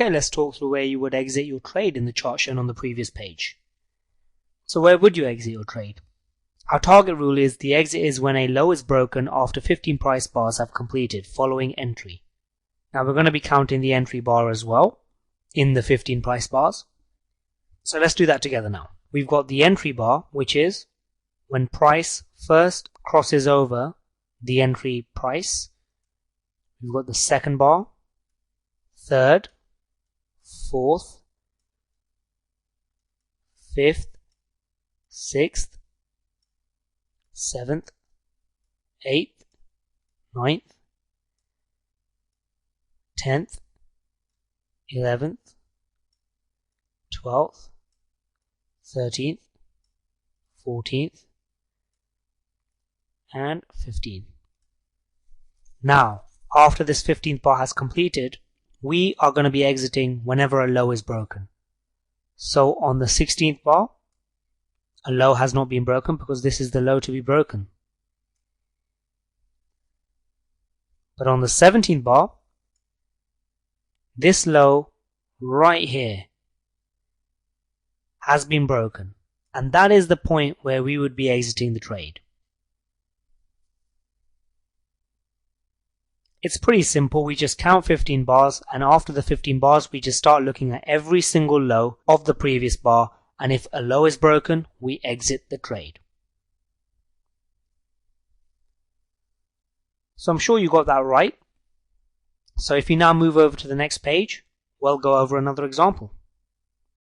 Okay, let's talk through where you would exit your trade in the chart shown on the previous page. So where would you exit your trade? Our target rule is the exit is when a low is broken after 15 price bars have completed following entry. Now we're going to be counting the entry bar as well in the 15 price bars. So let's do that together now. We've got the entry bar, which is when price first crosses over the entry price. We've got the second bar, third, fourth, fifth, sixth, seventh, eighth, ninth, 10th, 11th, 12th, 13th, 14th, and 15th. Now, after this 15th bar has completed, we are going to be exiting whenever a low is broken. So on the 16th bar, a low has not been broken because this is the low to be broken. But on the 17th bar, this low right here has been broken, and that is the point where we would be exiting the trade. It's pretty simple. We just count 15 bars, and after the 15 bars we just start looking at every single low of the previous bar, and if a low is broken we exit the trade. So I'm sure you got that right. So if you now move over to the next page, we'll go over another example.